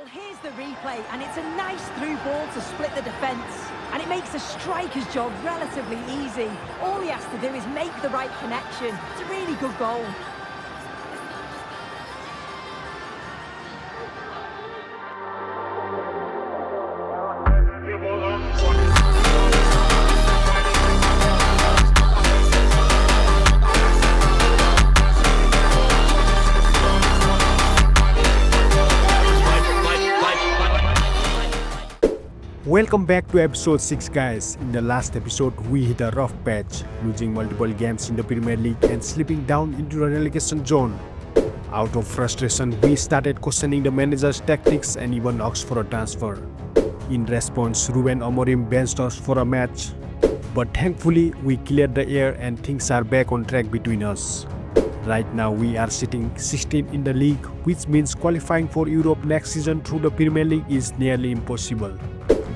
here's the replay, and it's a nice through ball to split the defence. And it makes the striker's job relatively easy. All he has to do is make the right connection. It's a really good goal. Welcome back to episode 6 guys. In the last episode we hit a rough patch, losing multiple games in the Premier League and slipping down into the relegation zone. Out of frustration we started questioning the manager's tactics and even asked for a transfer. In response, Ruben Amorim benched us for a match. But thankfully we cleared the air and things are back on track between us. Right now we are sitting 16th in the league, which means qualifying for Europe next season through the Premier League is nearly impossible.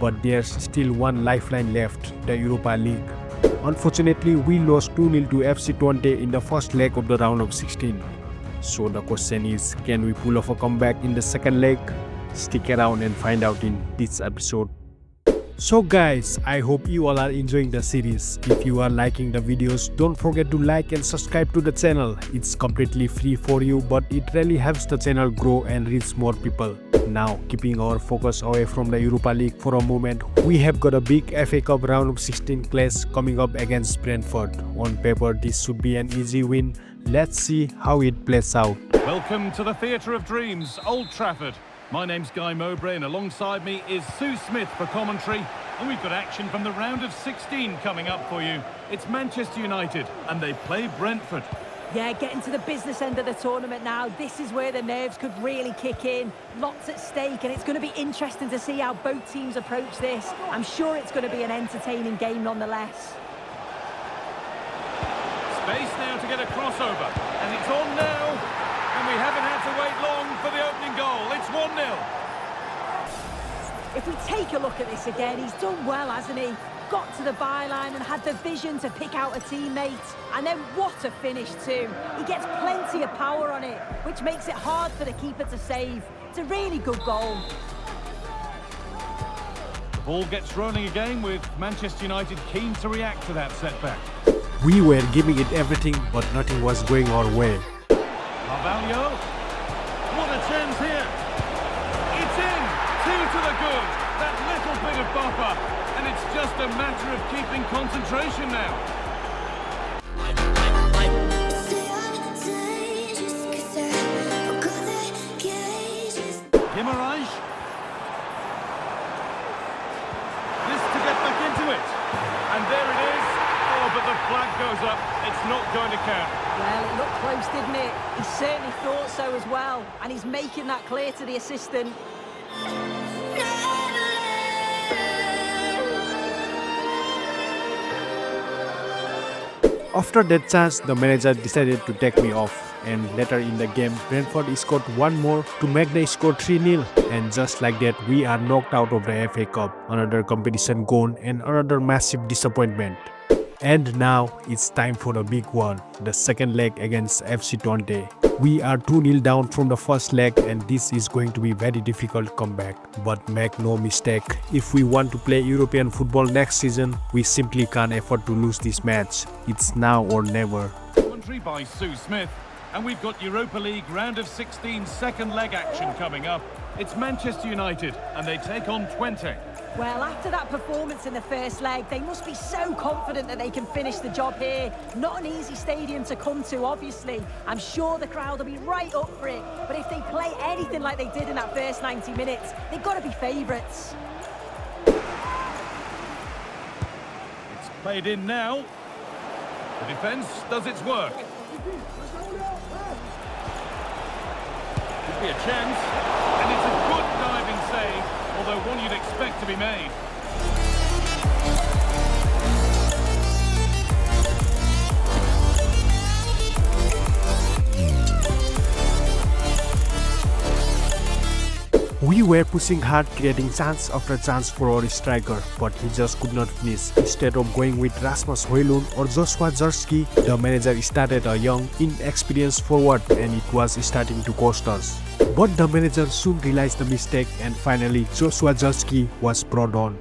But there's still one lifeline left, the Europa League. Unfortunately, we lost 2-0 to FC Twente in the first leg of the round of 16. So the question is, can we pull off a comeback in the second leg? Stick around and find out in this episode. So guys, I hope you all are enjoying the series. If you are liking the videos, don't forget to like and subscribe to the channel. It's completely free for you, but it really helps the channel grow and reach more people. Now, keeping our focus away from the Europa League for a moment, we have got a big FA Cup round of 16 clash coming up against Brentford. On paper, this should be an easy win. Let's see how it plays out. Welcome to the Theatre of Dreams, Old Trafford. My name's Guy Mowbray and alongside me is Sue Smith for commentary. And we've got action from the round of 16 coming up for you. It's Manchester United and they play Brentford. Yeah, getting to the business end of the tournament now. This is where the nerves could really kick in. Lots at stake, and it's going to be interesting to see how both teams approach this. I'm sure it's going to be an entertaining game nonetheless. Space now to get a crossover, and it's on now. And we haven't had to wait long for the opening goal. It's 1-0. If we take a look at this again, he's done well, hasn't he? Got to the byline and had the vision to pick out a teammate. And then what a finish too. He gets plenty of power on it, which makes it hard for the keeper to save. It's a really good goal. The ball gets rolling again with Manchester United keen to react to that setback. We were giving it everything, but nothing was going our way. Carvalho. What a chance here. It's in. 2 to the good. That little bit of buffer. And it's just a matter of keeping concentration now. Guimaraes. This to get back into it. And there it is. Oh, but the flag goes up. It's not going to count. Well, it looked close, didn't it? He certainly thought so as well. And he's making that clear to the assistant. After that chance, the manager decided to take me off, and later in the game, Brentford scored one more to make the score 3-0, and just like that, we are knocked out of the FA Cup. Another competition gone and another massive disappointment. And now, it's time for the big one, the second leg against FC Twente. We are 2-0 down from the first leg and this is going to be very difficult comeback. But make no mistake, if we want to play European football next season, we simply can't afford to lose this match. It's now or never. Commentary by Sue Smith. And we've got Europa League round of 16 second leg action coming up. It's Manchester United and they take on Twente. Well, after that performance in the first leg, they must be so confident that they can finish the job here. Not an easy stadium to come to, obviously. I'm sure the crowd will be right up for it. But if they play anything like they did in that first 90 minutes, they've got to be favourites. It's played in now. The defence does its work. Could be a chance. And it's a good diving save. Although one you'd expect to be made. We were pushing hard, creating chance after chance for our striker, but he just could not finish. Instead of going with Rasmus Højlund or Joshua Zirkzee, the manager started a young, inexperienced forward, and it was starting to cost us. But the manager soon realized the mistake, and finally Joshua Zirkzee was brought on.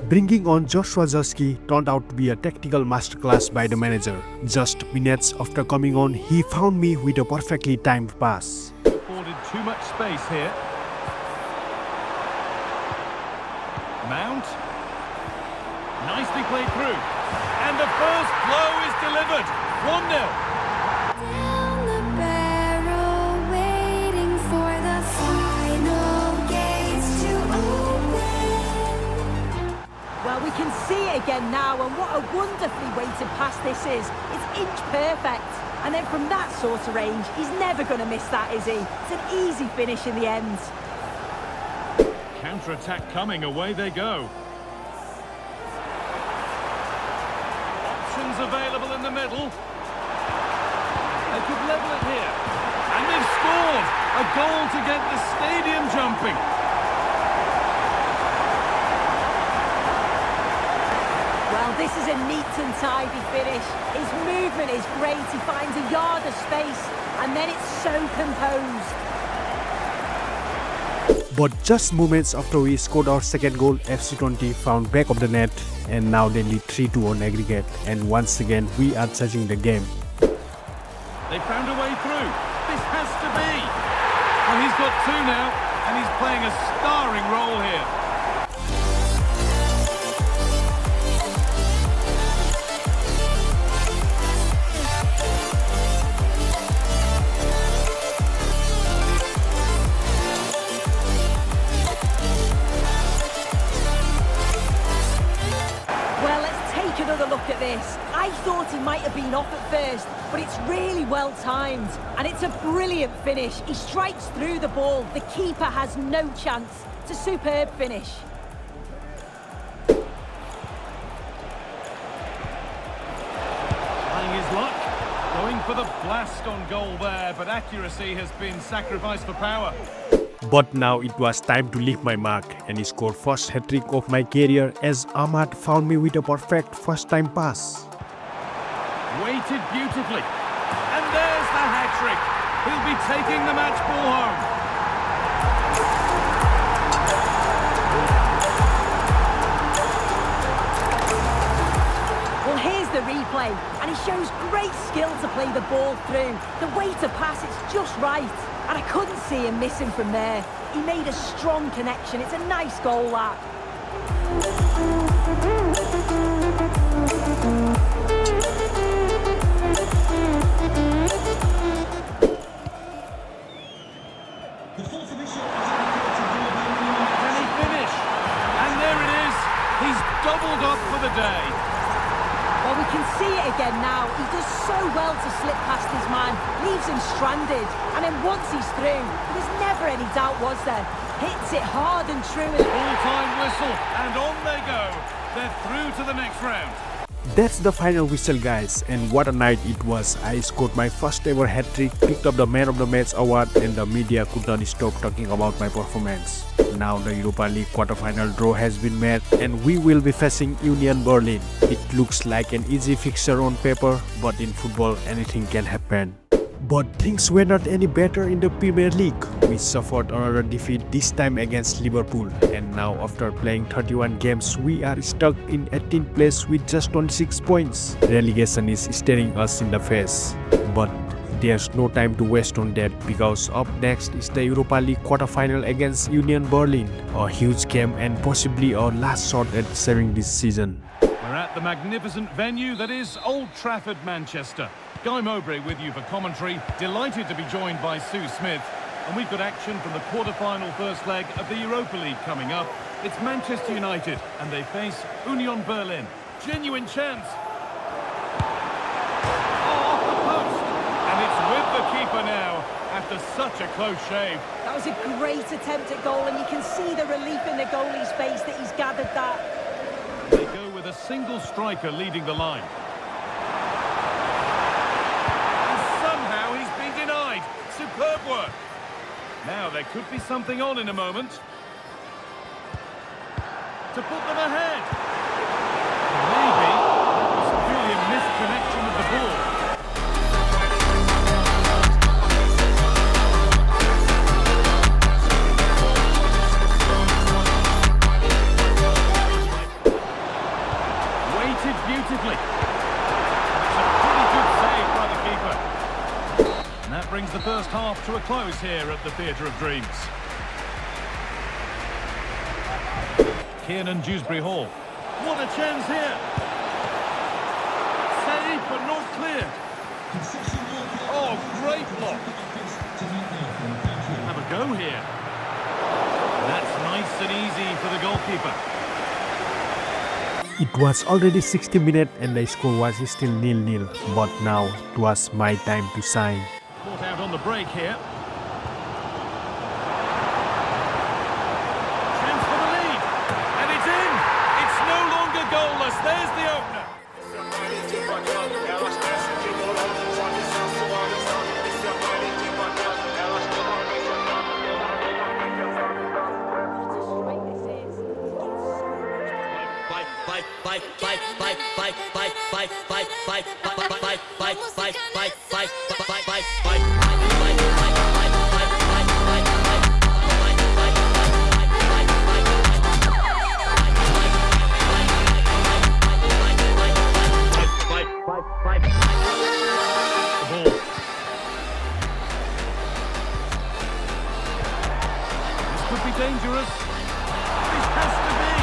Bringing on Joshua Zirkzee turned out to be a tactical masterclass by the manager. Just minutes after coming on, he found me with a perfectly timed pass. Afforded too much space here. Mount. Nicely played through. And the first blow is delivered. 1-0. Down the barrel, waiting for the final gates to open. Well, we can see it again now, and what a wonderfully weighted pass this is. It's inch perfect. And then from that sort of range, he's never going to miss that, is he? It's an easy finish in the end. Counter-attack coming, away they go. Options available in the middle. They could level it here. And they've scored! A goal to get the stadium jumping. Well, this is a neat and tidy finish. His movement is great. He finds a yard of space, and then it's so composed. But just moments after we scored our second goal, FC Twente found back of the net, and now they lead 3-2 on aggregate, and once again we are judging the game. They found a way through. This has to be. Well, he's got two now, and he's playing a starring role here. Another look at this. I thought he might have been off at first, but it's really well timed, and it's a brilliant finish. He strikes through the ball. The keeper has no chance. It's a superb finish. Trying his luck, going for the blast on goal there, but accuracy has been sacrificed for power. But now it was time to leave my mark, and he scored first hat-trick of my career as Ahmad found me with a perfect first-time pass. Weighted beautifully. And there's the hat-trick. He'll be taking the match ball home. Well, here's the replay, and he shows great skill to play the ball through. The way to pass, it's just right. And I couldn't see him missing from there. He made a strong connection. It's a nice goal, that. Can he finish? And there it is. He's doubled up for the day. Well, we can see it again now. He does so well to slip past his man, leaves him stranded, and then once he's through, there was never any doubt, was there? Hits it hard and true. Full-time whistle, and on they go. They're through to the next round. That's the final whistle, guys, and what a night it was. I scored my first ever hat-trick, picked up the Man of the Match award, and the media could not stop talking about my performance. Now the Europa League quarter-final draw has been made, and we will be facing Union Berlin. It looks like an easy fixture on paper, but in football anything can happen. But things were not any better in the Premier League. We suffered another defeat, this time against Liverpool, and now after playing 31 games we are stuck in 18th place with just 26 points. Relegation is staring us in the face, but there's no time to waste on that, because up next is the Europa League quarter-final against Union Berlin, a huge game and possibly our last shot at saving this season. We're at the magnificent venue that is Old Trafford, Manchester. Guy Mowbray with you for commentary. Delighted to be joined by Sue Smith. And we've got action from the quarter-final first leg of the Europa League coming up. It's Manchester United, and they face Union Berlin. Genuine chance. Oh, off the post. And it's with the keeper now, after such a close shave. That was a great attempt at goal, and you can see the relief in the goalie's face that he's gathered that. They go with a single striker leading the line. And somehow he's been denied. Superb work. Now there could be something on in a moment. to put them ahead. Maybe that was purely a misconnection with the ball. Weighted beautifully. It's a pretty good save by the keeper. And that brings the first half to a close here at the Theatre of Dreams. Kiernan Dewsbury Hall. What a chance here. Save, but not clear. Oh, great block. Have a go here. That's nice and easy for the goalkeeper. It was already 60 minutes and the score was still 0-0, but now it was my time to shine. Caught out on the break here. Chance for the lead. And it's in. It's no longer goalless. There's the opener. This could be dangerous. This has to be.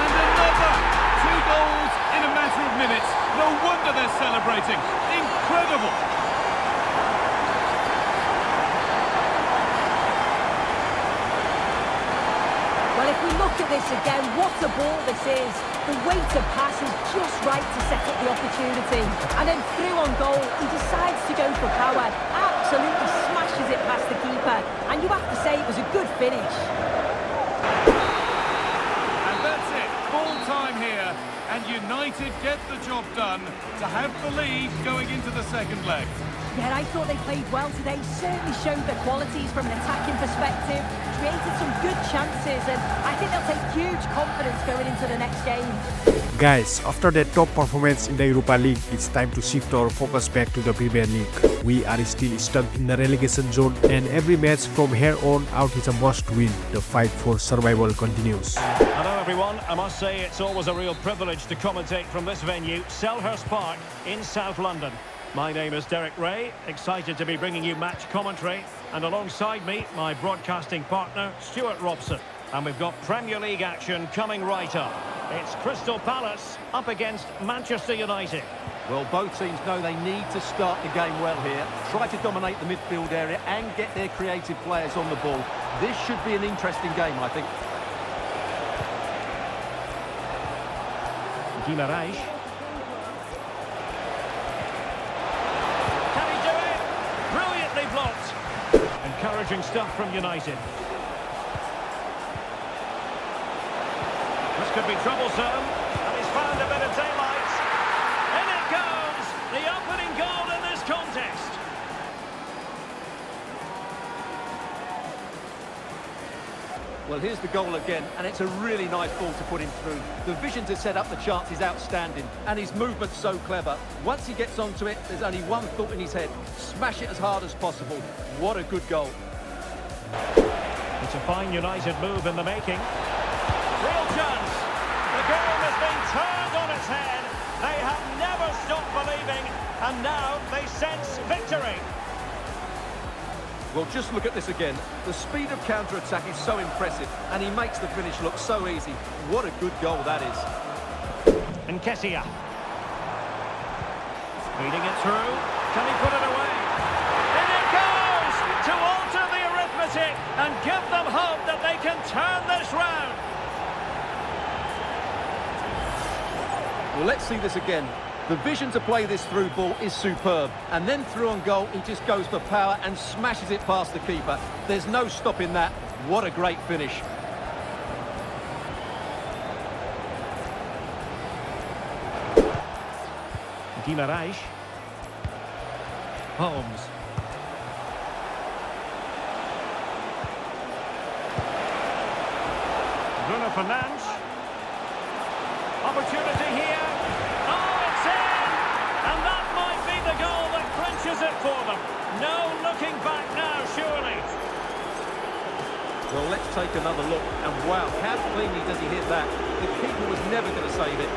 And another. 2 goals in a matter of minutes. No wonder they're celebrating. Incredible. Well, if we look at this again, what a ball this is. The weight of pass is just right to set up the opportunity. And then through on goal, he decides to go for power. Absolutely smashes it past the keeper. And you have to say it was a good finish. And that's it. Full time here. And United get the job done to have the lead going into the second leg. Yeah, I thought they played well today. Certainly showed their qualities from an attacking perspective. Created some good chances, and I think they'll take huge confidence going into the next game. Guys, after that top performance in the Europa League, it's time to shift our focus back to the Premier League. We are still stuck in the relegation zone, and every match from here on out is a must win. The fight for survival continues. Hello everyone, I must say it's always a real privilege to commentate from this venue, Selhurst Park in South London. My name is Derek Ray, excited to be bringing you match commentary, and alongside me, my broadcasting partner, Stuart Robson. And we've got Premier League action coming right up. It's Crystal Palace up against Manchester United. Well, both teams know they need to start the game well here, try to dominate the midfield area and get their creative players on the ball. This should be an interesting game, I think. Guimaraes. Can he do it? Brilliantly blocked. Encouraging stuff from United. This could be troublesome, and he's found a bit of daylight. In it goes! The opening goal in this contest. Well, here's the goal again, and it's a really nice ball to put him through. The vision to set up the chance is outstanding, and his movement's so clever. Once he gets onto it, there's only one thought in his head. Smash it as hard as possible. What a good goal. It's a fine United move in the making. Real chance. The game has been turned on its head. They have never stopped believing, and now they sense victory. Well, just look at this again. The speed of counter-attack is so impressive, and he makes the finish look so easy. What a good goal that is. Nketiah. Feeding it through. Can he put it away? In it goes! To alter the arithmetic and give them hope that they can turn this round. Well, let's see this again. The vision to play this through ball is superb. And then through on goal, he just goes for power and smashes it past the keeper. There's no stopping that. What a great finish. Guimaraes. Holmes. Bruno Fernandes. Opportunity here. Oh, it's in! And that might be the goal that clinches it for them. No looking back now, surely. Well, let's take another look. And wow, how cleanly does he hit that? The keeper was never going to save it.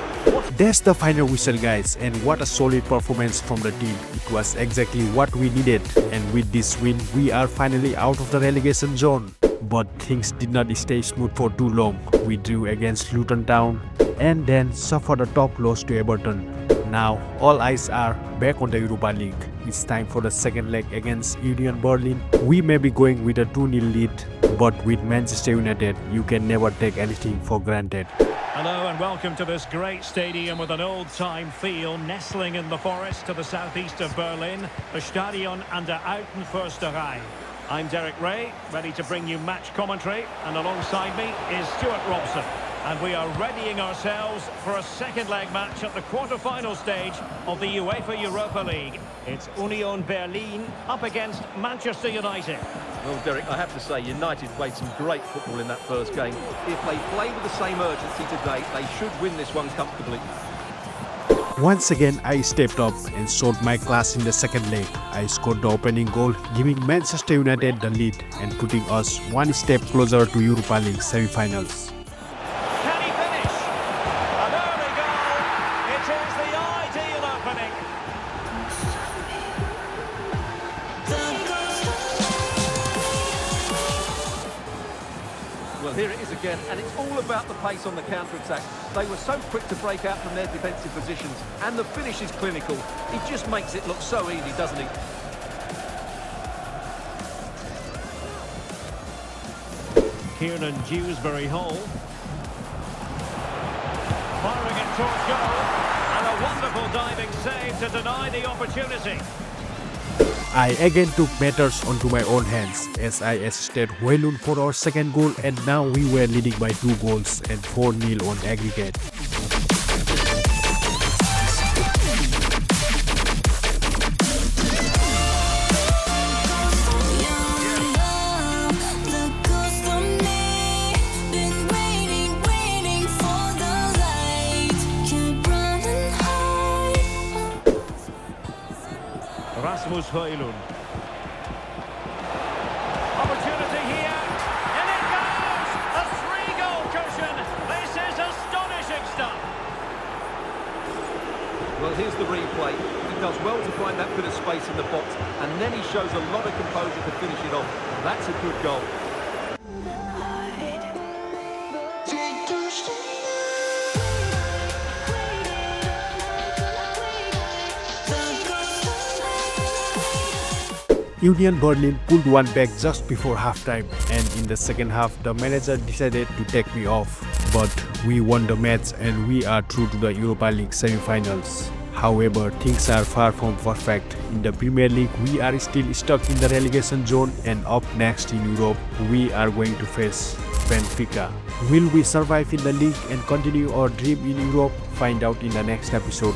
That's the final whistle, guys, and what a solid performance from the team. It was exactly what we needed, and with this win we are finally out of the relegation zone. But things did not stay smooth for too long. We drew against Luton Town and then suffered a top loss to Everton. Now all eyes are back on the Europa League. It's time for the second leg against Union Berlin. We may be going with a 2-0 lead, but with Manchester United you can never take anything for granted. Hello and welcome to this great stadium with an old-time feel, nestling in the forest to the southeast of Berlin, the Stadion an der Alten Försterei. I'm Derek Ray, ready to bring you match commentary, and alongside me is Stuart Robson. And we are readying ourselves for a second leg match at the quarter-final stage of the UEFA Europa League. It's Union Berlin up against Manchester United. Well, Derek, I have to say, United played some great football in that first game. If they play with the same urgency today, they should win this one comfortably. Once again, I stepped up and showed my class in the second leg. I scored the opening goal, giving Manchester United the lead and putting us one step closer to Europa League semi-finals. Can he finish? An early goal. It is the ideal opening. Well, here it is again, and it's all about the pace on the counter-attack. They were so quick to break out from their defensive positions, and the finish is clinical. He just makes it look so easy, doesn't he? Kieran Dewsbury Hall. Firing it towards goal. And a wonderful diving save to deny the opportunity. I again took matters onto my own hands as I assisted Huelun for our second goal, and now we were leading by 2 goals and 4-0 on aggregate. Rasmus Højlund. Opportunity here, and it goes! A 3-goal cushion. This is astonishing stuff. Well, here's the replay. He does well to find that bit of space in the box, and then he shows a lot of composure to finish it off. That's a good goal. Union Berlin pulled one back just before halftime, and in the second half the manager decided to take me off. But we won the match and we are through to the Europa League semi-finals. However, things are far from perfect. In the Premier League we are still stuck in the relegation zone, and up next in Europe we are going to face Benfica. Will we survive in the league and continue our dream in Europe? Find out in the next episode.